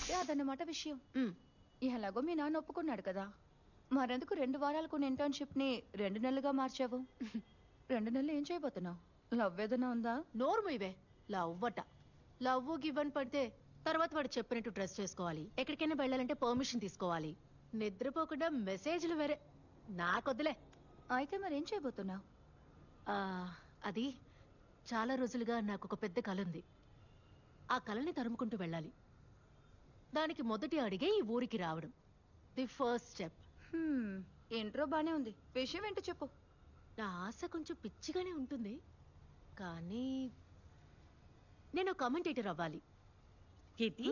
అయితే అదన్నమాట విషయం. ఎలాగో మీ నాన్న ఒప్పుకున్నాడు కదా, మరెందుకు 2 వారాలకు ఇంటర్న్షిప్ ని 2 నెలలుగా మార్చావు? 2 నెలలు ఏం చేయబోతున్నావు? లవ్ ఏదైనా ఉందా? నోరు ఇవే లవ్వట. లవ్ గివన్ పడితే తర్వాత వాడు చెప్పినట్టు డ్రెస్ చేసుకోవాలి, ఎక్కడికైనా వెళ్ళాలంటే పర్మిషన్ తీసుకోవాలి, నిద్రపోకుండా మెసేజ్లు వేరే. నాకొద్దులే. అయితే మరేం చేయబోతున్నావు? అది చాలా రోజులుగా నాకు ఒక పెద్ద కల ఉంది. ఆ కలని తరుముకుంటూ వెళ్ళాలి. దానికి మొదటి అడిగే ఈ ఊరికి రావడం. The first step. ఇంట్రో బానే ఉంది, విషయం ఏంటో చెప్పు. నా ఆశ కొంచెం పిచ్చిగానే ఉంటుంది, కానీ నేను కమెంటేటర్ అవ్వాలి. కిటి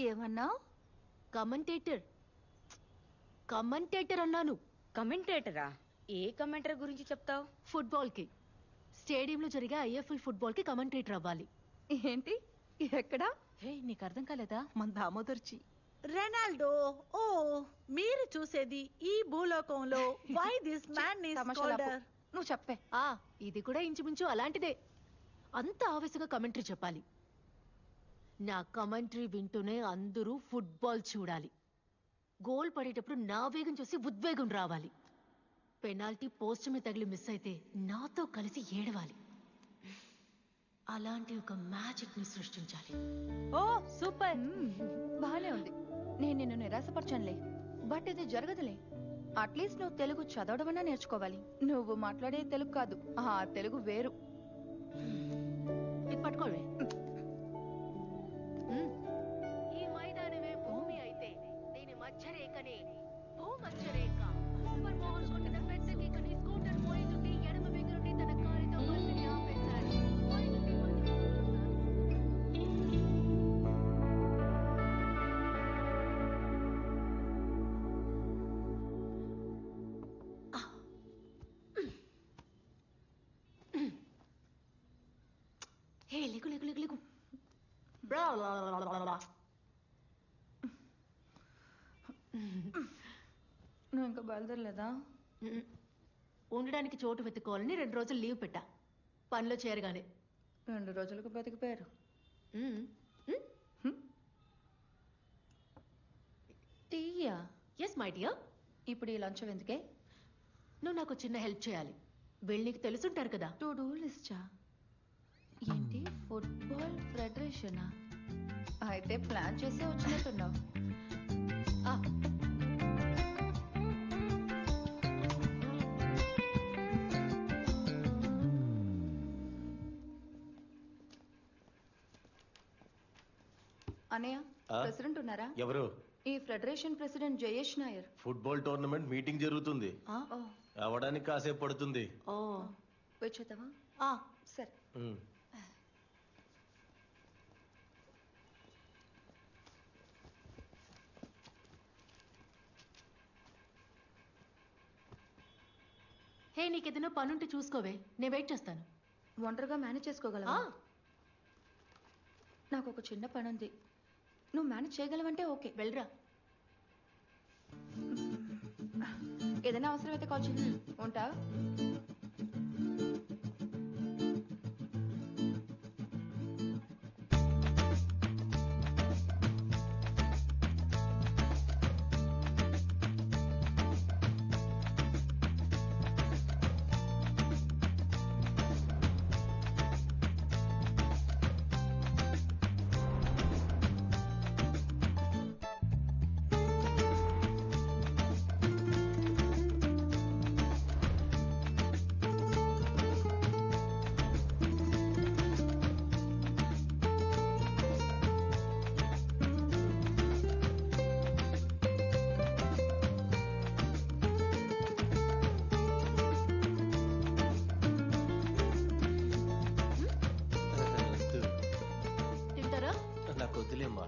ఏమన్నావు? కమెంటేటర్ కమెంటేటర్ అన్నాను. కమెంటేటరా? ఏ కమెంటరీ గురించి చెప్తావు? ఫుట్బాల్ కి, స్టేడియంలో జరిగే ఐఎఫ్ఎల్ ఫుట్బాల్ కి కమెంటేటర్ అవ్వాలి. ఏంటి? ఎక్కడా? హే, నీకు అర్థం కాలేదా? మన దామోదర్చి. రెనాల్డో. ఓ, మీరు చూసేది ఈ భూలోకంలో. Why this man is called? నువ్వు చెప్పే. ఇది కూడా ఇంచుమించు అలాంటిదే. అంత ఆవేశంగా కమెంటరీ చెప్పాలి. నా కమెంటరీ వింటూనే అందరూ ఫుట్బాల్ చూడాలి. గోల్ పడేటప్పుడు నా వేగం చూసి ఉద్వేగం రావాలి. పెనాల్టీ పోస్ట్ మీద తగిలి మిస్ అయితే నాతో కలిసి ఏడవాలి. అలాంటి ఒక మ్యాజిక్ ని సృష్టించాలి. ఓ సూపర్. బానే ఉంది. నేను నిన్ను నిరాశపరచనులే, బట్ ఇది జరగదులే. అట్లీస్ట్ నువ్వు తెలుగు చదవడమన్నా నేర్చుకోవాలి. నువ్వు మాట్లాడే తెలుగు కాదు, ఆ తెలుగు వేరు. ఇది పట్టుకోవే. ఈ మైదానమే భూమి అయితే దీని మధ్యరేఖనే భూమధ్యరేఖ. సూపర్ మోహన్ కొట్టిన పెద్ద కిక్ని స్కూటర్ మోయిజుకి ఎడమ వైపు నుండి తన కాలితో బంతిని ఆపేశాడు. హే, లేకు లేకు లేకు లేకు. నువ్వు ఇంకా బయలుదేరలేదా? ఉండడానికి చోటు వెతుక్కోవాలని 2 రోజులు లీవ్ పెట్టా. పనిలో చేరగానే 2 రోజులకు బతికిపోయారు. టీయా? Yes my dear. ఇప్పుడు ఈ లంచం ఎందుకే? నువ్వు నాకు చిన్న హెల్ప్ చేయాలి. వీళ్ళు నీకు తెలుసుంటారు కదా. టు డూ లిస్టా? ఏంటి, ఫుట్బాల్ ఫెడరేషనా? అయితే ప్లాన్ చేసే వచ్చినట్టున్నావు. అన్నయ్య, ప్రెసిడెంట్ ఉన్నారా? ఎవరు? ఈ federation president Jayesh Nair. Football tournament meeting జరుగుతుంది, అవడానికి కాసేపు పడుతుంది. వచ్చేద్దామా? సరే. హే, నీకేదైనా పనుంటే చూసుకోవే, నేను వెయిట్ చేస్తాను. ఒంటరిగా మేనేజ్ చేసుకోగలవా? నాకు ఒక చిన్న పని ఉంది, నువ్వు మేనేజ్ చేయగలవంటే ఓకే. వెళ్ళరా. ఏదైనా అవసరమైతే కాల్ చేయి. ఉంటా.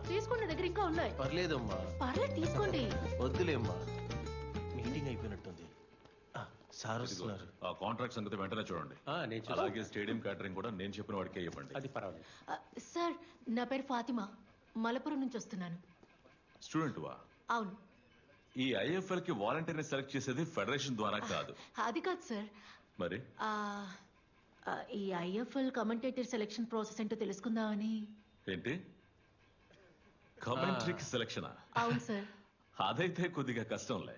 తీసుకోండి, దగ్గర ఇంకా ఉన్నాయి. పర్లేదమ్మా. పర్లేదు, తీసుకోండి. వద్దులేమ్మా, మీటింగ్ అయిపోయినట్టుంది. సార్ వస్తున్నారు. ఆ కాంట్రాక్ట్ సంగతి వెంటనే చూడండి. అలాగే స్టేడియం క్యాటరింగ్ కూడా నేను చెప్పిన వాడికే ఇవ్వండి. అది పర్వాలేదు. సార్, నా పేరు ఫాతిమా, మలపురం నుంచి వస్తున్నాను. స్టూడెంట్ వా? అవును. ఈ ఐఎఫ్ఎల్ కి వాలంటీర్ని సెలెక్ట్ చేసేది ఫెడరేషన్ ద్వారా కాదు. అది కాదు సార్. మరి ఈ ఐఎఫ్ఎల్ కమెంటేటర్ సెలెక్షన్ ప్రాసెస్ ఏంటో తెలుసుకుందామని. ఏంటి? కమెంట్రీకి సెలక్షనా? అవును సార్. అదైతే కొద్దిగా కష్టంలే.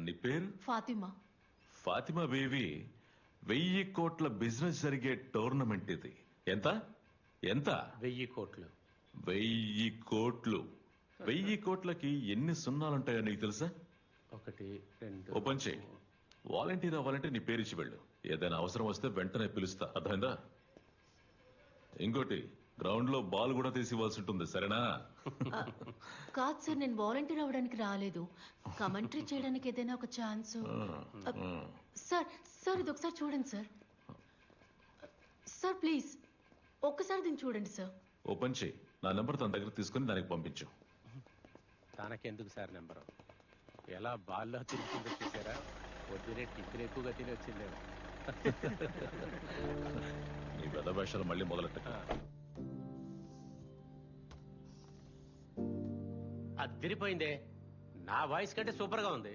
నీ పేరు? ఫాతిమా. ఫాతిమా బేబీ, 1000 కోట్ల బిజినెస్ జరిగే టోర్నమెంట్ ఇది. ఎంత ఎంత? 1000 కోట్లు. 1000 కోట్లు. 1000 కోట్లకి ఎన్ని సున్నాలుంటాయో నీకు తెలుసా? 1 2 ఓపెన్ చేయి. వాలంటీర్ అవ్వాలంటే నీ పేరు ఇచ్చి వెళ్ళు. ఏదైనా అవసరం వస్తే వెంటనే పిలుస్తా, అర్థమైందా? ఇంకోటి, గ్రౌండ్ లో బాల్ కూడా తీసి ఇవ్వాల్సి ఉంటుంది, సరేనా? కాదు సార్, నేను వాలంటీర్ అవ్వడానికి రాలేదు. కమెంటరీ చేయడానికి ఏదైనా ఒక ఛాన్స్. సార్ సార్ ఇది ఒకసారి చూడండి సార్. సార్ ప్లీజ్ ఒక్కసారి దీన్ని చూడండి సార్. ఓపెన్ చేయి. నా నెంబర్ తన దగ్గర తీసుకుని దానికి పంపించు. తనకెందుకు సార్ నెంబరు? ఎలా బాల్లో తిరుగుతుందో చూసారా? పొద్దునే టిఫిన్ ఎక్కువగా తిని వచ్చిందేమో. నీ పెద్ద వేషాలు మళ్ళీ మొదలెట్ట. అదిరిపోయిందే. నా వాయిస్ కంటే సూపర్ గా ఉంది.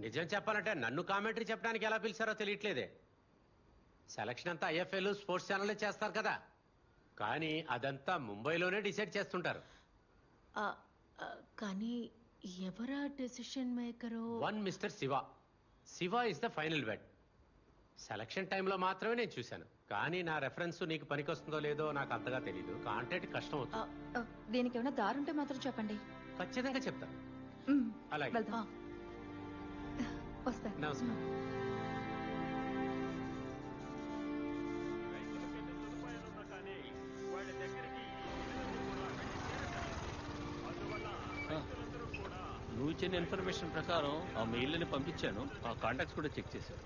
నిజం చెప్పాలంటే నన్ను కామెంటరీ చెప్పడానికి ఎలా పిలిచారో తెలియట్లేదే. సెలక్షన్ అంతా ఐఎఫ్ఎల్ స్పోర్ట్స్ ఛానల్ చేస్తారు కదా, కానీ అదంతా ముంబైలోనే డిసైడ్ చేస్తుంటారు. ఆ, ఆ, కానీ ఎవరా decision maker? One mister Shiva. Shiva is the final vet. Selection టైంలో మాత్రమే నేను చూశాను, కానీ నా రెఫరెన్స్ నీకు పనికొస్తుందో లేదో నాకు అంతగా తెలీదు. కాంటాక్ట్ కష్టం అవుతుంది. దీనికి ఏమైనా దారుంటే మాత్రం చెప్పండి. ఖచ్చితంగా చెప్తాను. మ్మ్. అలాగే. వెళ్దాం. వస్తా. నమస్కారం. నువ్వు ఇచ్చిన ఇన్ఫర్మేషన్ ప్రకారం ఆ మెయిల్ని పంపించాను. ఆ కాంటాక్ట్స్ కూడా చెక్ చేశాను,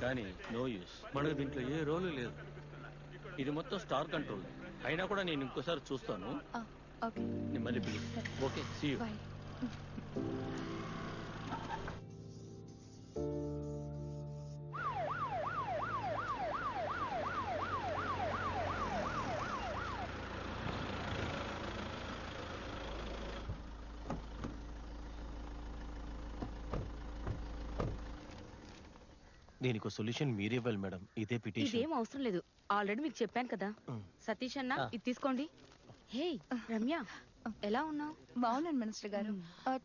కానీ నో యూస్. మనకు దీంట్లో ఏ రోలు లేదు. ఇది మొత్తం స్టార్ కంట్రోల్. అయినా కూడా నేను ఇంకోసారి చూస్తాను. ఓకే, నేను మళ్ళీ పిలు. Okay, see you. బాయ్. దీనికి సొల్యూషన్ మీరే ఇవ్వాలి మేడం. ఇదే పిటిషన్. ఇదేం అవసరం లేదు, ఆల్రెడీ మీకు చెప్పాను కదా. సతీష్ అన్న, ఇది తీసుకోండి. హే రమ్య, ఎలా ఉన్నావు? బాగున్నాను మినిస్టర్ గారు.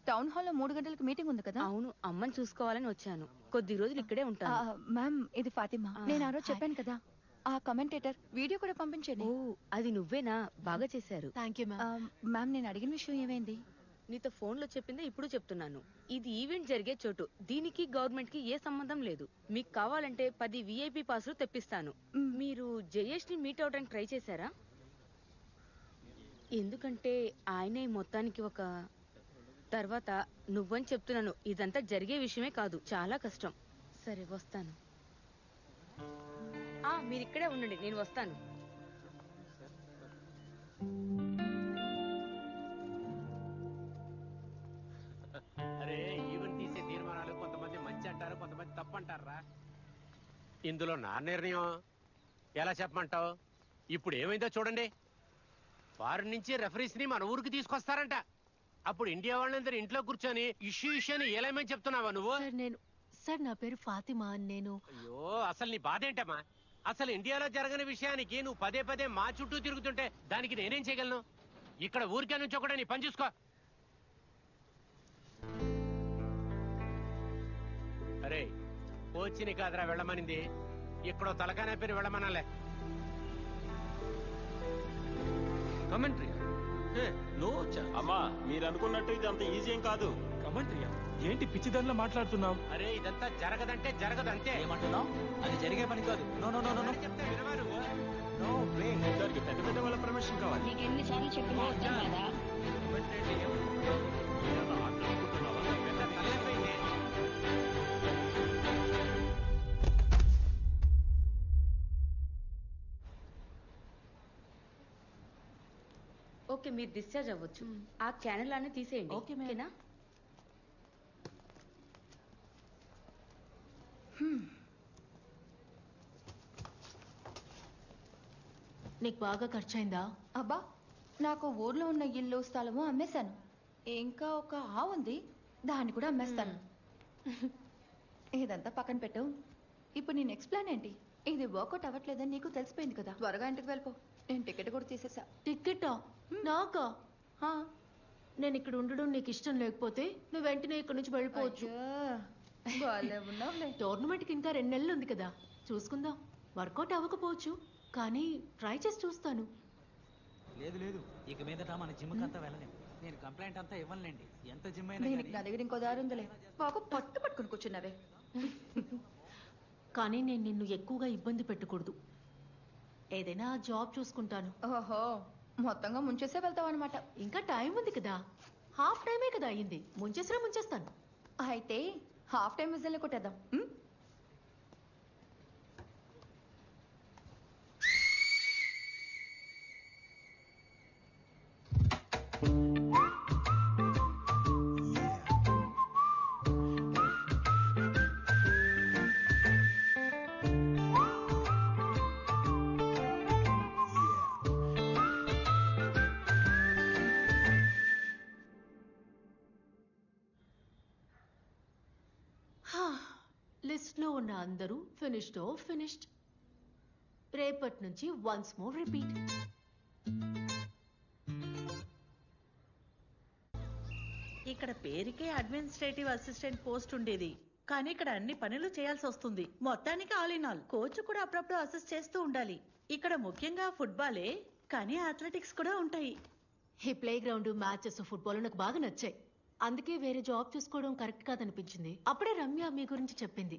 టౌన్ హాల్లో 3 గంటలకు మీటింగ్ ఉంది కదా. అవును, అమ్మని చూసుకోవాలని వచ్చాను. కొద్ది రోజులు ఇక్కడే ఉంటాను. మ్యామ్, ఇది ఫాతిమా. నేను ఆ రోజు చెప్పాను కదా, ఆ కమెంటేటర్ వీడియో కూడా పంపించండి. ఓ, అది నువ్వేనా? బాగా చేశారు. Thank you ma'am. మ్యామ్, నేను అడిగిన విషయం ఏమైంది? నీతో ఫోన్ లో చెప్పిందే ఇప్పుడు చెప్తున్నాను. ఇది ఈవెంట్ జరిగే చోటు. దీనికి గవర్నమెంట్ కి ఏ సంబంధం లేదు. మీకు కావాలంటే 10 VIP పాసులు తెప్పిస్తాను. మీరు జయేష్ ని మీట్ అవడానికి ట్రై చేశారా? ఎందుకంటే ఆయనే మొత్తానికి ఒక తర్వాత నువ్వని చెప్తున్నాను. ఇదంతా జరిగే విషయమే కాదు, చాలా కష్టం. సరే వస్తాను. మీరు ఇక్కడే ఉండండి, నేను వస్తాను. అరే, ఈవెంట్ తీసే తీర్మానాలు కొంతమంది మంచి అంటారు, కొంతమంది తప్పు అంటారా. ఇందులో నా నిర్ణయం ఎలా చెప్పమంటావు? ఇప్పుడు ఏమైందో చూడండి. ఫారిన్ నుంచి రెఫరీస్ ని మన ఊరికి తీసుకొస్తారంట. అప్పుడు ఇండియా వాళ్ళందరూ ఇంట్లో కూర్చొని ఇష్యూ అని ఏలేమని చెప్తున్నావా నువ్వు? సార్ నా పేరు ఫాతిమా. నేను అయ్యో, అసలు నీ బాధ ఏంటమ్మా? అసలు ఇండియాలో జరగని విషయానికి నువ్వు పదే పదే మా చుట్టూ తిరుగుతుంటే దానికి నేనేం చేయగలను? ఇక్కడ ఊరికే నుంచి ఒకటే నీ పని చూసుకో. అరే, కోచిని కాదురా వెళ్ళమనింది, ఇక్కడో తలకానే పేరు వెళ్ళమనాలే. Commentary no chance. అమ్మా, మీరు అనుకున్నట్టు ఇది అంత ఈజీ ఏం కాదు. కమెంటరీ ఏంటి పిచ్చిదారిలో మాట్లాడుతున్నావు? అరే, ఇదంతా జరగదంటే జరగదంతే. ఏమంటున్నావు? అది జరిగే పని కాదు. No no no no no. చెప్తే వినవా నువ్వు? No way. దానికి పెద్ద పెద్ద వాళ్ళ పర్మిషన్ కావాలి. నీకు ఎన్నిసార్లు చెప్పినా అర్థం కదా. పెద్ద తలనొప్పైంది. ఓకే, మీరు డిశ్చార్జ్ అవ్వచ్చు. ఆ ఛానల్ అన్ని తీసేయండి. Okay, madam. ఓకేనా? నీకు బాగా ఖర్చయిందా? అబ్బా, నాకు ఊర్లో ఉన్న ఇల్లు స్థలము అమ్మేశాను. ఇంకా ఒక ఆవు ఉంది, దాన్ని కూడా అమ్మేస్తాను. ఇదంతా పక్కన పెట్టు. ఇప్పుడు నీ నెక్స్ట్ ప్లాన్ ఏంటి? ఇది వర్కౌట్ అవ్వట్లేదని నీకు తెలిసిపోయింది కదా. త్వరగా ఇంటికి వెళ్ళిపో. నేను టికెట్ కూడా తీసేసా. టికెటా? నాకా? నేను ఇక్కడ ఉండడం నీకు ఇష్టం లేకపోతే నువ్వు వెంటనే ఇక్కడ నుంచి వెళ్ళిపోవచ్చు. టోర్నమెంట్కి ఇంకా 2 నెలలు ఉంది కదా, చూసుకుందాం. వర్కౌట్ అవ్వకపోవచ్చు, కానీ ట్రై చేసి చూస్తాను. లేదు లేదు, ఇక మీదట మన జిమ్ కంతా వెళ్ళలేం. నేను కంప్లైంట్ అంతా ఇవ్వనులేండి. ఎంత జిమ్ అయినా దీనికి నా దగ్గర ఇంకో దారి ఉందిలే. బాగా పట్టుకుని కూర్చున్నావే. కానీ నేను నిన్ను ఎక్కువగా ఇబ్బంది పెట్టకూడదు. ఏదైనా జాబ్ చూసుకుంటాను. ఓహో, మొత్తంగా ముంచేసే వెళ్తావు అనమాట. ఇంకా టైం ఉంది కదా, హాఫ్ టైమే కదా అయ్యింది. ముంచేసినా ముంచేస్తాను. అయితే హాఫ్ టైం విజిల్ కొట్టేద్దాం. లిస్ట్ లో ఉన్న అందరూ ఫినిష్డ్. రేపటి నుంచి వన్స్ మోర్ రిపీట్. ఇక్కడ పేరుకే అడ్మినిస్ట్రేటివ్ అసిస్టెంట్ పోస్ట్ ఉండేది, కానీ ఇక్కడ అన్ని పనులు చేయాల్సి వస్తుంది. మొత్తానికి ఆల్ ఇన్ ఆల్. కోచ్ కూడా అప్పుడప్పుడు అసిస్ట్ చేస్తూ ఉండాలి. ఇక్కడ ముఖ్యంగా ఫుట్బాలే, కానీ అథ్లెటిక్స్ కూడా ఉంటాయి. ఈ ప్లే గ్రౌండ్, మ్యాచెస్, ఫుట్బాల్ నాకు బాగా నచ్చాయి. అందుకే వేరే జాబ్ చూసుకోవడం కరెక్ట్ కాదనిపించింది. అప్పుడే రమ్య మీ గురించి చెప్పింది.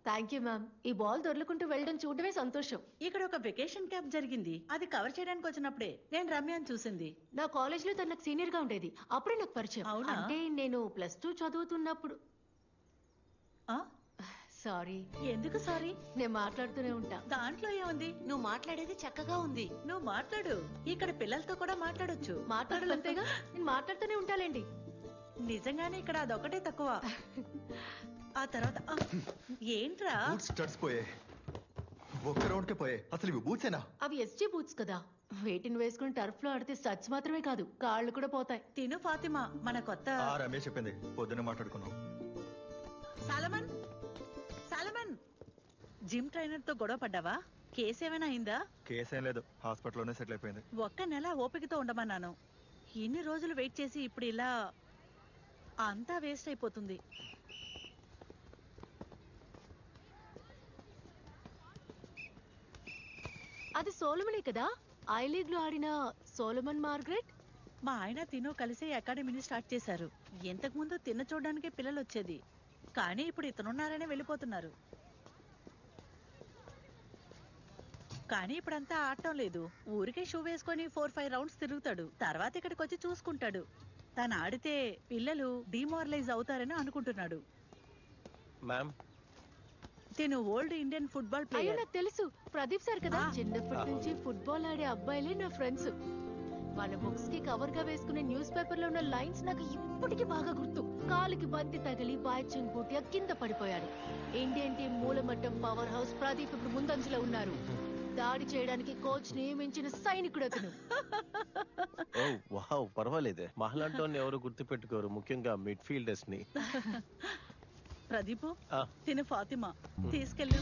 Thank you ma'am. ఈ బాల్ దొర్లుకుంటూ వెళ్ళడం చూడటమే సంతోషం. ఇక్కడ ఒక వెకేషన్ క్యాంప్ జరిగింది, అది కవర్ చేయడానికి వచ్చినప్పుడే నేను రమ్యని చూసింది. నా కాలేజ్ లో తను నాకు సీనియర్ గా ఉండేది, అప్పుడే నాకు పరిచయం. అవునా? అంటే నేను +2 చదువుతున్నప్పుడు. సారీ. ఎందుకు సారీ? నేను మాట్లాడుతూనే ఉంటా. దాంట్లో ఏముంది? నువ్వు మాట్లాడేది చక్కగా ఉంది. నువ్వు మాట్లాడు, ఇక్కడ పిల్లలతో కూడా మాట్లాడొచ్చు. మాట్లాడాలంతేగా, నేను మాట్లాడుతూనే ఉంటాలేండి. నిజంగానే ఇక్కడ అదొకటే తక్కువ. ఆ తర్వాత ఏంట్రా? బూట్స్ తడిసిపోయాయి. ఒక్క రౌండ్ కే పోయాయి. అసలు ఇవి బూట్సేనా? అవి SG బూట్స్ కదా, వేటిని వేసుకుని టర్ఫ్ లో ఆడితే స్టడ్స్ మాత్రమే కాదు, కాళ్ళు కూడా పోతాయి. తిను ఫాతిమా, మన కొత్త. రమేష్ చెప్పింది, పొద్దున్నే మాట్లాడుకున్నాం. సాలమన్, జిమ్ ట్రైనర్ తో గొడవ పడ్డావా? కేసు ఏమైనా అయిందా? కేసు ఏం లేదు, హాస్పిటల్లోనే సెటిల్ అయిపోయింది. ఒక్క నెల ఓపికతో ఉండమన్నాను. ఇన్ని రోజులు వెయిట్ చేసి ఇప్పుడు ఇలా అంతా వేస్ట్ అయిపోతుంది. అది సోలమనే కదా, ఐ లీగ్ లో ఆడిన సోలమన్ మార్గరెట్. మా ఆయన తిను కలిసి అకాడమీని స్టార్ట్ చేశారు. ఇంతకు ముందు తిన్న చూడడానికే పిల్లలు వచ్చేది, కానీ ఇప్పుడు ఇతనున్నారనే వెళ్ళిపోతున్నారు. కానీ ఇప్పుడంతా ఆడటం లేదు. ఊరికే షూ వేసుకొని 4-5 రౌండ్స్ తిరుగుతాడు. తర్వాత ఇక్కడికి వచ్చి చూసుకుంటాడు. తను ఆడితే పిల్లలు డిమారలైజ్ అవుతారని అనుకుంటున్నాడు. తిను ఓల్డ్ ఇండియన్ ఫుట్బాల్ అయ్యో ప్లేయర్. నాకు తెలుసు, ప్రదీప్ సార్ కదా. చిన్నప్పటి నుంచి ఫుట్బాల్ ఆడే అబ్బాయిలే నా ఫ్రెండ్స్. వాళ్ళ బుక్స్ కి కవర్ గా వేసుకునే న్యూస్ పేపర్ లో ఉన్న లైన్స్ నాకు ఇప్పటికీ బాగా గుర్తు. కాలుకి బంతి తగిలి బాయ్చింగ్ పూర్తిగా కింద పడిపోయాడు. ఇండియన్ టీం మూలమట్టం పవర్ హౌస్ ప్రదీప్ ఇప్పుడు ముందంజలో ఉన్నారు. దాడి చేయడానికి కోచ్ నియమించిన సైనికుడు అతను. ఓ వావ్, పర్వాలేదే. మహలాంటోని ఎవరు గుర్తు పెట్టుకోరు, ముఖ్యంగా మిడ్ ఫీల్డర్స్ ని. ప్రదీప్, తిను ఫాతిమా, తీసుకెళ్ళు.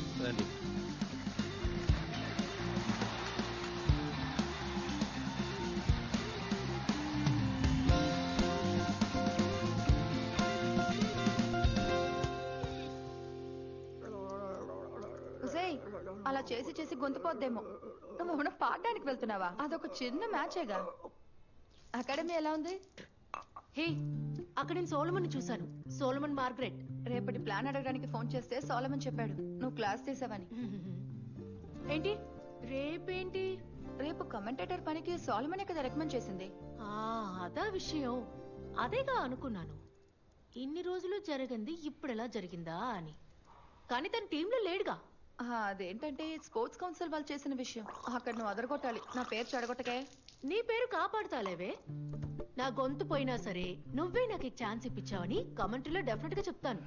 అలా చేసి చేసి గొంతుపోద్దేమో. నువ్వు పాడడానికి వెళ్తున్నావా? అదొక చిన్న మ్యాచేగా. అకాడమీ ఎలా ఉంది? హే, అక్కడ నేను సోలమన్ చూశాను, సోలమన్ మార్గరెట్. రేపటి ప్లాన్ అడగడానికి ఫోన్ చేస్తే సోలమన్ చెప్పాడు నువ్వు క్లాస్ తీసావని. ఏంటి రేపేంటి? రేపు కమెంటేటర్ పనికి సోలమనే కదా రికమెండ్ చేసింది. అదా విషయం. అదేగా అనుకున్నాను, ఇన్ని రోజులు జరగంది ఇప్పుడు ఎలా జరిగిందా అని. కానీ తన టీంలో లేడుగా. అదేంటంటే స్పోర్ట్స్ కౌన్సిల్ వాళ్ళు చేసిన విషయం. అక్కడ నువ్వు అదరగొట్టాలి, నా పేరు చెడగొట్టకే. నీ పేరు కాపాడుతాలేవే. నా గొంతు పోయినా సరే నువ్వే నాకు ఛాన్స్ ఇప్పించావని కమెంటరీలో డెఫినెట్ గా చెప్తాను.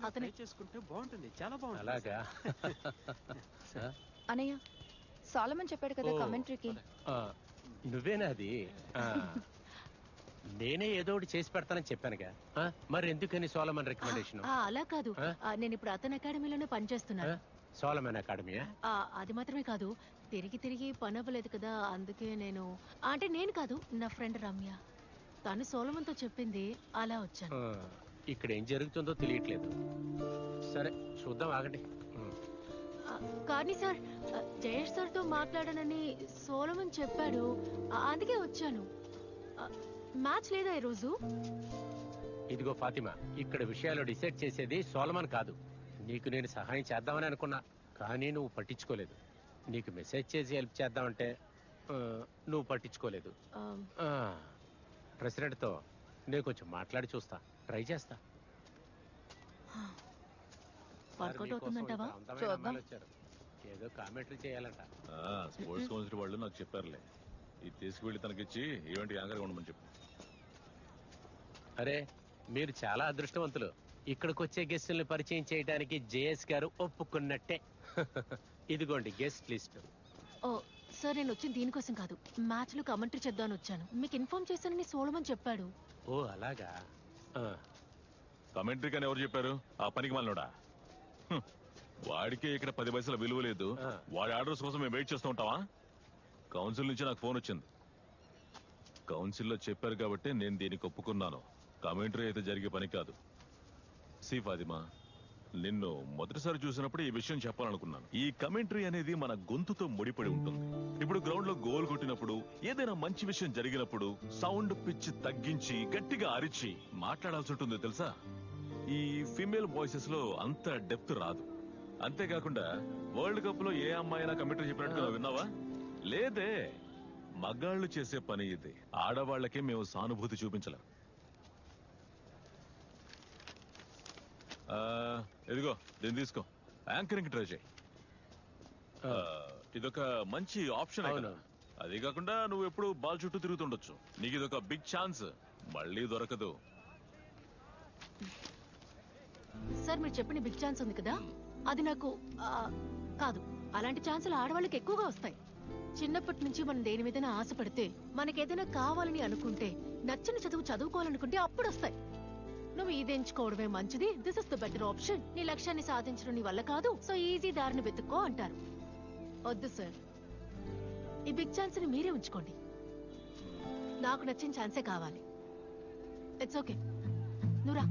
అతనే చేసుకుంటే బాగుంటుంది, చాలా బాగుంటుంది. అలాగా అనయ్య, సోలమన్ చెప్పాడు కదా కమెంటరీకి. నువ్వేనా అది? నేనే ఏదో ఒకటి చేసి పెడతానని చెప్పానుగా మరి ఎందుకని సోలమన్ రికమెండేషన్? అలా కాదు, నేను ఇప్పుడు అతని అకాడమీలోనే పనిచేస్తున్నాను. సోలమన్ అకాడమీయా? అది మాత్రమే కాదు, తిరిగి తిరిగి పని అవ్వలేదు కదా, అందుకే నేను కాదు, నా ఫ్రెండ్ రమ్య, తను సోలమన్తో చెప్పింది, అలా వచ్చాను. ఇక్కడ ఏం జరుగుతుందో తెలియట్లేదు. సరే చూద్దాం, ఆగండి. కానీ సార్, జయేష్ సార్తో మాట్లాడానని సోలమన్ చెప్పాడు, అందుకే వచ్చాను. మ్యాచ్ లేదా ఈరోజు? ఇదిగో ఫాతిమా, ఇక్కడ విషయాలు డిసైడ్ చేసేది సోలమన్ కాదు. నీకు నేను సహాయం చేద్దామని అనుకున్నా, కానీ నువ్వు పట్టించుకోలేదు. నీకు మెసేజ్ చేసి హెల్ప్ చేద్దామంటే నువ్వు పట్టించుకోలేదు. ప్రెసిడెంట్తో నేను కొంచెం మాట్లాడి చూస్తా, ట్రై చేస్తా. వర్కౌట్ అవుతుందంటావా? ఏదో కామెంటరీ చేయాలంట. స్పోర్ట్స్ కౌన్సిల్ వాళ్ళు నాకు చెప్పారులే, ఇది తీసుకువెళ్ళి తనకిచ్చి ఈవెంట్ యాంకర్ గా ఉండమని చెప్పు. అరే, మీరు చాలా అదృష్టవంతులు. ఇక్కడికి వచ్చే గెస్టుల్ని పరిచయం చేయడానికి జేఎస్ గారు ఒప్పుకున్నట్టే. ఇదిగోండి గెస్ట్ లిస్ట్. ఓ సార్, నేను వచ్చింది దీనికోసం కాదు, మ్యాచ్ లో కమెంటరీ చేద్దామని వచ్చాను. మీకు ఇన్ఫార్మ్ చేశానని సోలమన్ చెప్పాడు. ఓ అలాగా? కమెంటరీ కానీ ఎవరు చెప్పారు? ఆ పనికి మనోడా, వాడికే ఇక్కడ 10 పైసల విలువ లేదు. వాడి ఆర్డర్స్ కోసం మేము వెయిట్ చేస్తూ ఉంటావా? కౌన్సిల్ నుంచి నాకు ఫోన్ వచ్చింది. కౌన్సిల్లో చెప్పారు కాబట్టి నేను దీనికి ఒప్పుకున్నాను. కమెంటరీ అయితే జరిగే పని కాదు. సి ఫాతిమా, నిన్ను మొదటిసారి చూసినప్పుడు ఈ విషయం చెప్పాలనుకున్నాను. ఈ కమెంటరీ అనేది మన గొంతుతో ముడిపడి ఉంటుంది. ఇప్పుడు గ్రౌండ్ లో గోల్ కొట్టినప్పుడు, ఏదైనా మంచి విషయం జరిగినప్పుడు సౌండ్ పిచ్ తగ్గించి గట్టిగా అరిచి మాట్లాడాల్సి ఉంటుంది తెలుసా. ఈ ఫీమేల్ వాయిసెస్ లో అంత డెప్త్ రాదు. అంతేకాకుండా వరల్డ్ కప్ లో ఏ అమ్మాయినా కమెంటరీ చెప్పినట్టుగా విన్నావా? లేదే. మగాళ్ళు చేసే పని ఇది. ఆడవాళ్లకే మేము సానుభూతి చూపించలేం. ఇదిగో దీన్ని తీసుకో, యాంకరింగ్ ట్రై చేయి. ఇదొక మంచి ఆప్షన్. అదే కాకుండా నువ్వు ఎప్పుడు బాల్ చుట్టూ తిరుగుతుండొచ్చు. నీకు ఇదొక బిగ్ ఛాన్స్, మళ్ళీ దొరకదు. సార్, మీరు చెప్పిన బిగ్ ఛాన్స్ ఉంది కదా, అది నాకు కాదు. అలాంటి ఛాన్సులు ఆడవాళ్ళకి ఎక్కువగా వస్తాయి. చిన్నప్పటి నుంచి మనం దేని మీదైనా ఆశపడితే, మనకేదైనా కావాలని అనుకుంటే, నచ్చిన చదువు చదువుకోవాలనుకుంటే అప్పుడు వస్తాయి. నువ్వు ఇది ఎంచుకోవడమే మంచిది, this is the better option. నీ లక్ష్యాన్ని సాధించడం నీ వల్ల కాదు, సో ఈజీ దారిని వెతుక్కో అంటారు. వద్దు సార్, ఈ బిగ్ ఛాన్స్ ని మీరే ఉంచుకోండి. నాకు నచ్చిన ఛాన్సే కావాలి. ఇట్స్ ఓకే, నువ్వు రా.